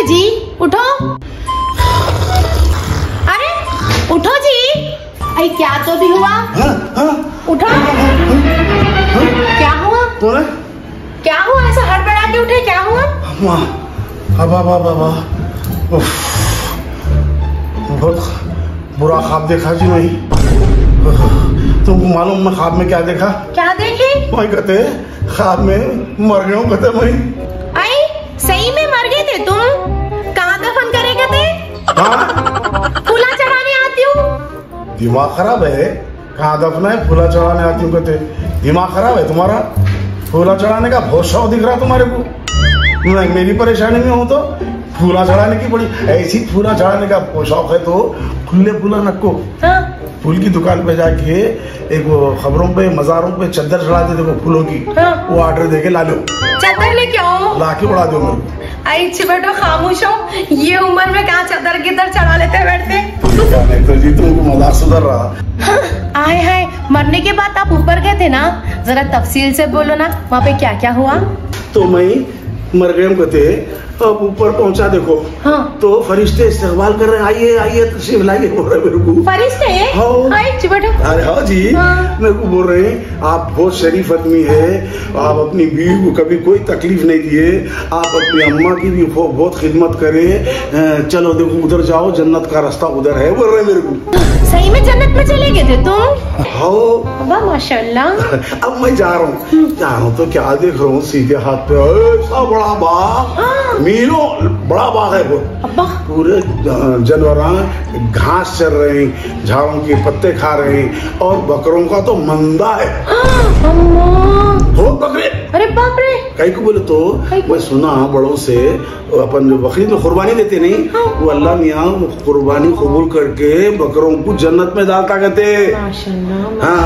गए जी? उठो, अरे उठो जी। अरे क्या तो भी हुआ? उठो। क्या हुआ? क्या हुआ? ऐसा हड़बड़ा के उठे, क्या हुआ? बहुत बुरा ख्वाब देखा जी मैं। तुमको मालूम मैं ख्वाब में क्या देखा? क्या देखे? मैं कहते ख्वाब में मर गया हूँ कहते मैं। आई सही में मर गए थे तुम? कहाँ दफन करेंगे थे? फूला चढ़ाने आती हूँ। दिमाग खराब है? कहाँ दफना है? फूला चढ़ाने आती हूँ कहते। दिमाग खराब है तुम्हारा? फूला चढ़ाने का बहुत शौक दिख रहा तुम्हारे को। मैं मेरी परेशानी में हूँ तो फूला चढ़ाने की बड़ी ऐसी फूला चढ़ाने का शौक है तो खुले फूला रखो। फूल की दुकान पे जाके एक वो खबरों पे मजारों पे चद्दर चढ़ा दे देखो फूलों की। वो ऑर्डर देके ला लो। चद्दर ले क्यों? ला के उड़ा दो मेरे को। आई बेटो खामोश हो, ये उम्र में कहाँ चद्दर गिद्दर चढ़ा लेते बैठते। नहीं तो जी तुमको मजाक सुधर रहा। आए हाय, मरने के बाद आप ऊपर गए थे ना, जरा तफसील से बोलो ना, वहाँ पे क्या क्या हुआ? तो मैं मर गए कहते अब ऊपर पहुंचा देखो। तो फरिश्ते इस्तकबाल कर रहे हैं, आइए आइए तशरीफ लाइए बोल रहे मेरे को। फरिश्ते? अरे हाँ जी, मेरे को बोल रहे हैं आप बहुत शरीफ आदमी है, आप अपनी बीवी को कभी कोई तकलीफ नहीं दिए, आप अपनी अम्मा की भी बहुत खिदमत करे, चलो देखो उधर जाओ जन्नत का रास्ता उधर है बोल रहे मेरे को। सही में जन्नत में चले गए थे तुम? हाँ माशाल्लाह। अब मैं जा रहा हूँ तो क्या देख रहा हूँ सीधे हाथ पे ऐसा बड़ा बाग, मीलों बड़ा बाग है वो। पूरे जानवर घास चर रहे हैं, झाड़ों के पत्ते खा रहे हैं और बकरों का तो मंदा है। बहुत बकरे। अरे बाप रे। कहीं को बोले तो मैं सुना बड़ों से अपन जो बकरीद में कुर्बानी देते नहीं, वो अल्लाह मियाँ कुर्बानी कबूल करके बकरों को जन्नत में डालता कहते। हाँ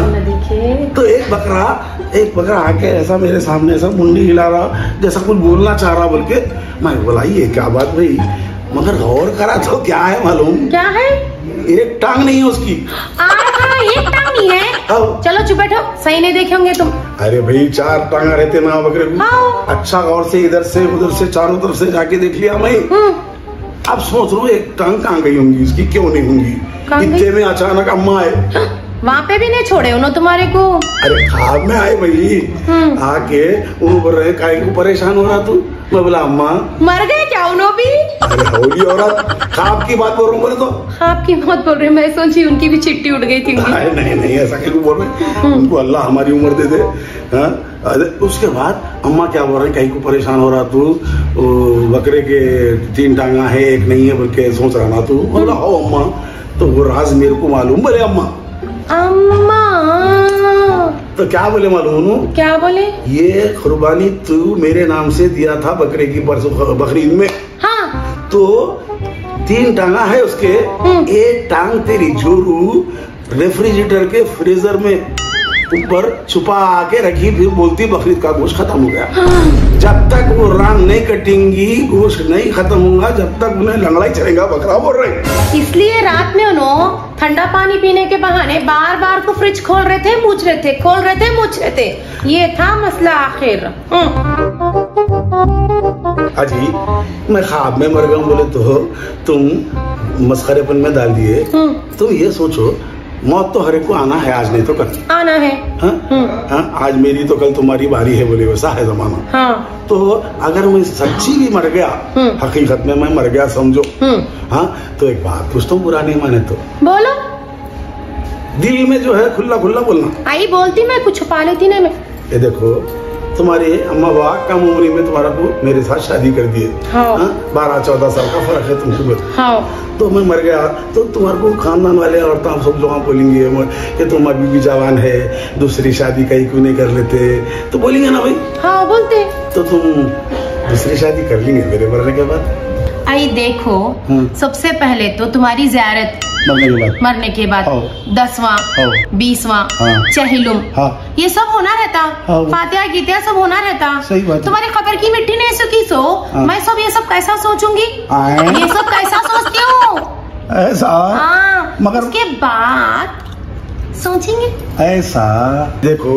तो एक बकरा आके ऐसा मेरे सामने ऐसा मुंडी हिला रहा जैसा कुछ बोलना चाह रहा, बोल के मैं बोला ये क्या बात भाई, मगर गौर करा तो क्या है मालूम? क्या है? एक टांग नहीं है उसकी। एक टांग नहीं है? चलो चुप बैठो, सही नहीं देखे होंगे तुम। अरे भाई 4 टांगा रहते ना बकरे को। अच्छा गौर से इधर से उधर से चारों तरफ से जाके देख लिया मैं। अब सोच रहा हूँ एक टांग कहाँ गई होंगी इसकी, क्यों नहीं होंगी? इतने में अचानक अम्मा आए, वहाँ पे भी नहीं छोड़े उन्होंने तुम्हारे को? अरे ख्वाब में आए भाई, आके वो बोल रहे काहे को परेशान हो रहा तू? मैं बोला अम्मा मर गए क्या उन्होंने भी? अरे होली औरत ख्वाब की बात बोल रहा हूँ बोले तो। ख्वाब की बात बोल रहे, मैं सोची उनकी भी चिट्ठी उड़ गई थी। नहीं ऐसा क्यों बोल रहे, उनको अल्लाह हमारी उम्र दे दे। उसके बाद अम्मा क्या बोल रहे कहीं को परेशान हो रहा तू, बकरे के 3 टांगा है एक नहीं है बोल के सोच रहा ना तू? बोला हो अम्मा, तो वो राज मेरे को मालूम। बोले अम्मा तो क्या बोले मालूम? क्या बोले? ये कुर्बानी तू मेरे नाम से दिया था बकरे की परसों बकरीद में। हाँ। तो 3 टांगा है उसके, एक टांग तेरी जोरू रेफ्रिजरेटर के फ्रीजर में ऊपर छुपा आके रखी, फिर बोलती बकरीद का गोश्त खत्म हो गया। जब तक वो रान नहीं कटेंगी गोश्त नहीं खत्म होगा, जब तक उन्हें लंगड़ा ही चलेगा बकरा बोल रहे। इसलिए रात में उन्होंने ठंडा पानी पीने के बहाने बार बार को फ्रिज खोल रहे थे, पूछ रहे थे, खोल रहे थे, पूछ रहे थे। ये था मसला आखिर। अजी मैं ख्वाब में मर गया बोले तो तुम मस्खरेपन में डाल दिए। तुम ये सोचो मौत तो हर एक को आना है, आज नहीं तो कल आना है। आज मेरी तो कल तुम्हारी बारी है बोले, वैसा है जमाना। तो अगर मैं सच्ची भी मर गया, हकीकत में मैं मर गया समझो, तो एक बात पूछता हूँ, बुरा नहीं माने तो बोलो। दिल में जो है खुला खुला बोलना। आई बोलती मैं कुछ छुपा लेती ना मैं। ये देखो तुम्हारे अम्मा बाबा कम उम्र में तुम्हारा को मेरे साथ शादी कर दिए। 12-14 साल का फर्क है तुमको। तो मैं मर गया तो तुम्हारे को खानदान वाले औरतें सब लोग बोलेंगे कि तुम्हारी बीवी जवान है, दूसरी शादी कहीं क्यों नहीं कर लेते, तो बोलेंगे ना भाई? हाँ बोलते। तो तुम दूसरी शादी कर लेंगे मेरे मरने के बाद? आई देखो सबसे पहले तो तुम्हारी ज़ियारत मरने के बाद 10वां 20वां चहलुम ये सब होना रहता, फातिहा गीतिया सब होना रहता। तुम्हारी खबर की मिट्टी नहीं सुखी सो मैं सब ये सब कैसा सोचूंगी, ये सब कैसा सोचती हूँ ऐसा। मगर उसके बाद सोचेंगे ऐसा। देखो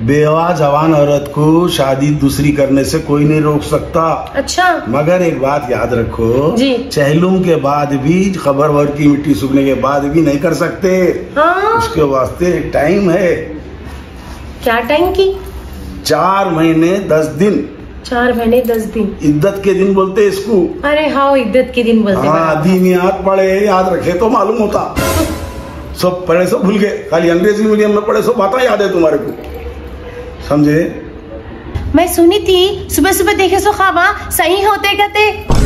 बेवा जवान औरत को शादी दूसरी करने से कोई नहीं रोक सकता। अच्छा। मगर एक बात याद रखो जी। चहलुम के बाद भी, खबर वर की मिट्टी सूखने के बाद भी नहीं कर सकते। हाँ। उसके वास्ते एक टाइम है। क्या टाइम की? 4 महीने 10 दिन। 4 महीने 10 दिन इद्दत के दिन बोलते इसको। अरे हाँ, इद्दत के दिन बोलते। हाँ, दिन याद पढ़े, याद रखे तो मालूम होता। सब पढ़े सब भूल गए, खाली अंग्रेजी मीडियम में पढ़े सब बातें याद है तुम्हारे को, समझे? मैं सुनी थी सुबह सुबह देखे सो ख्वाबा सही होते कहते।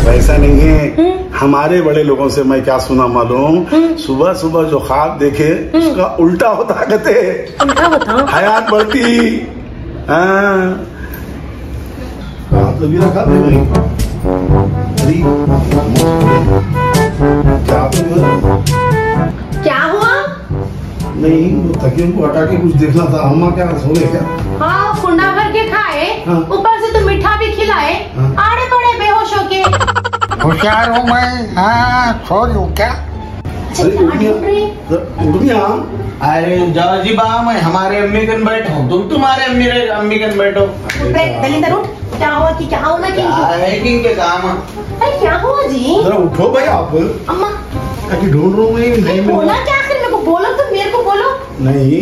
वैसा नहीं है। हमारे बड़े लोगों से मैं क्या सुना मालूम, सुबह सुबह जो ख्वाब देखे उसका उल्टा होता कहते। उल्टा होता? हयात बढ़ती। हाँ तो भी रखा क्या हुआ? नहीं, वो तकिए को हटा के कुछ देखना था। अम्मा क्या सो गए क्या? हाँ, कुंडा भर के खाए। हाँ। ऊपर से तो मीठा भी खिलाए। हाँ। आड़े पड़े बेहोश होके। होशियार हूँ मैं। हाँ, सो लूँ क्या? अरे जाओ जी बा, मैं हमारे अम्मी कन बैठो, तुम तुम्हारे अम्मी कन बैठो। क्या हुआ कि क्या हुआ कि के काम? अरे क्या हुआ जी? जरा उठो भाई आप। अम्मा ढूंढ रहा हूँ नहीं बोला क्या? आखिर मेरे को बोलो, तुम मेरे को बोलो। नहीं,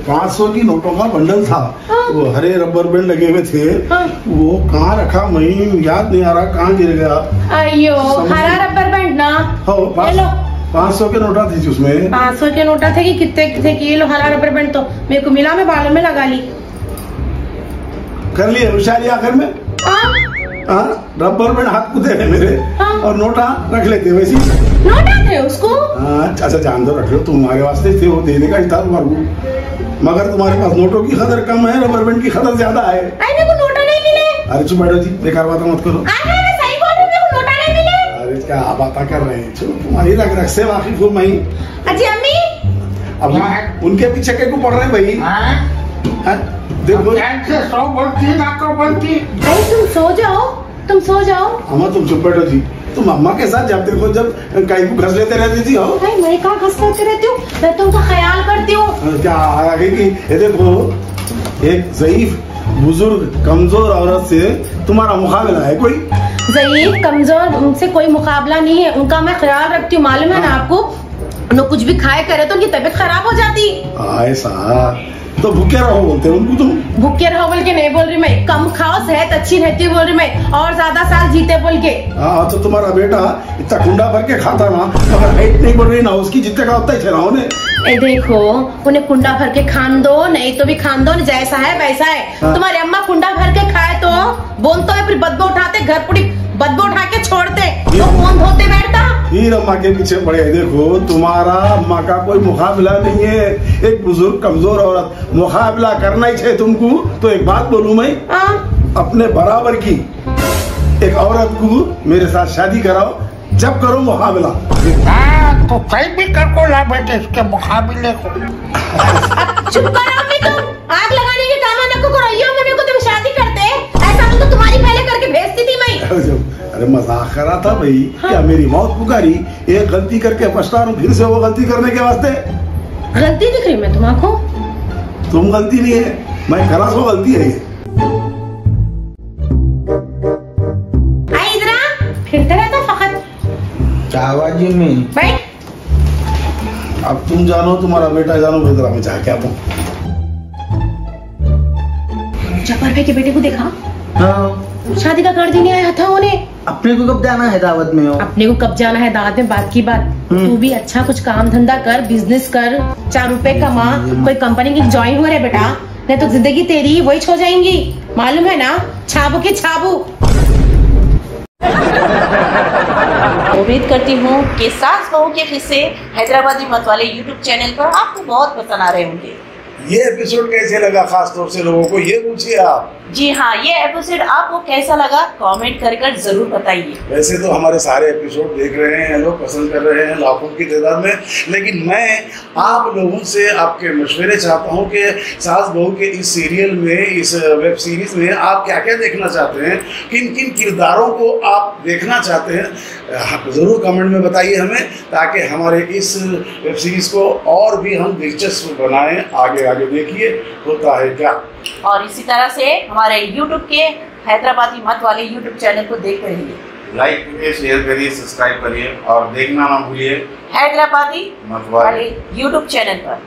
500 की नोटों का बंडल था। हाँ। वो हरे रबर बैंड लगे हुए थे। हाँ। वो कहाँ रखा मैं याद नहीं आ रहा, कहाँ गिर गया। अयो, हरा रबर बैंड ना? हाँ, 500 के नोटा थी उसमें। 500 के नोटा थे कि कितने की? ये लो हरा रबर बैंड तो मेरे को मिला, मैं बालों में लगा ली। कर लिए होशियारी आखिर में। रबर बैंड हाथ कुदे है मेरे। हाँ। और नोटा रख लेते वैसी। नोटा थे उसको? अच्छा जान दो, रख लो, तुम्हारे वास्ते थे, वो देने का ही था तुम्हारे को। मगर तुम्हारे पास नोटों की कदर कम है, रबर बैंड की कदर ज्यादा है। मेरे को नोटा नहीं मिले। अरे चुप बैठो जी, बेकार बात मत करो। सही बोल रही हूँ, मेरे को नोटा नहीं मिले। अरे क्या बात कर रहे हैं, तुम्हारी रग से वाकिफ हूँ मैं। अच्छा अम्मी, अब उनके पीछे के को पड़ रहे भाई। देखो सो बोलती ना को बोलती। अरे तुम सो जाओ। अम्मा तुम चुप बैठो जी। तुम अम्मा के साथ जब देखो जब कहीं को घस लेते रहती थी। हो मैं कहाँ घस लेते रहती हूँ, मैं तो उनका ख्याल करती हूँ। क्या आगे की ये देखो, एक ज़ईफ बुजुर्ग कमजोर औरत से तुम्हारा मुकाबला है कोई? ज़ईफ कमजोर उनसे कोई मुकाबला नहीं है, उनका मैं ख्याल रखती हूँ, मालूम है ना आपको। उन्हें कुछ भी खाए करे तो उनकी तबीयत खराब हो जाती। ऐसा तो भूखे रहो बोलते उनको तुम? भूखे रहो बोल के नहीं बोल रही मैं, कम खाओ सेहत अच्छी रहती है बोल रही मैं, और ज्यादा साल जीते बोल के। हाँ तो तुम्हारा बेटा इतना कुंडा भर के खाता ना, अगर हाइट नहीं बढ़ रही ना उसकी, जितने का उतना ही चलाओ ने। देखो उन्हें कुंडा भर के खान दो, नहीं तो भी खान दो, जैसा है वैसा है। हाँ। तुम्हारी अम्मा कुंडा भर के खाए तो बोलते है, फिर बदबू उठाते, घर पूरी बदबू उठा के छोड़ते, तो कौन धोते बैठता? फिर अम्मा के पीछे पड़े। देखो तुम्हारा अम्मा का कोई मुकाबला नहीं है, एक बुजुर्ग कमजोर औरत, मुकाबला करना ही चाहिए तुमको। तो एक बात बोलूं मैं, अपने बराबर की एक औरत को मेरे साथ शादी कराओ, जब करो मुकाबला। तो सही भी कर को ला बेटे इसके मुकाबले को। चुप करो अम्मी, तुम आग लगाने के काम न करो, मेरे को तुम शादी करते, ऐसा तो तुम्हारी पहले करके भेजती थी मैं। अरे मजाक करा था भाई। हाँ। क्या मेरी मौत पुकारी, एक गलती करके पछता रहा हूँ फिर से वो गलती करने के वास्ते। गलती दिख रही मैं तुम्हारा? तुम गलती नहीं है, मैं खरा सो गलती है ये। फिरते रहता फकत चावाजी में भाई। अब तुम जानो, तुम्हारा बेटा जानो, बेटा मैं चाह क्या हूँ। जब्बार भाई के बेटे को देखा? हाँ। शादी का कार्ड देने आया था उन्हें। अपने को कब जाना है दावत में? अपने को कब जाना है दावत में बात की बात। तू भी अच्छा कुछ काम धंधा कर, बिजनेस कर, 4 रुपए कमा, कोई कंपनी की ज्वाइन हो रहे बेटा, नहीं तो जिंदगी तेरी वही छो जाएंगी, मालूम है ना? छाबू की छाबू। उम्मीद करती हूँ कि सास बहू के किस्से हैदराबादी मत वाले YouTube चैनल पर आपको बहुत पसंद आ रहे होंगे। ये एपिसोड कैसे लगा, खास तौर से लोगों को ये पूछिए आप। जी हाँ, ये एपिसोड आपको कैसा लगा कमेंट कर जरूर बताइए। वैसे तो हमारे सारे एपिसोड देख रहे हैं लोग, पसंद कर रहे हैं लाखों की तादाद में, लेकिन मैं आप लोगों से आपके मशवरे चाहता हूं कि सास बहू के इस सीरियल में, इस वेब सीरीज में आप क्या क्या देखना चाहते हैं, किन किन किरदारों को आप देखना चाहते हैं, ज़रूर कमेंट में बताइए हमें, ताकि हमारे इस वेब सीरीज़ को और भी हम दिलचस्प बनाएं। आगे आगे देखिए होता है क्या। और इसी तरह से हमारे YouTube के हैदराबादी मत वाले YouTube चैनल को देखते रहिए। लाइक करिए, शेयर करिए, सब्सक्राइब करिए और देखना ना भूलिए हैदराबादी मत वाले YouTube चैनल पर।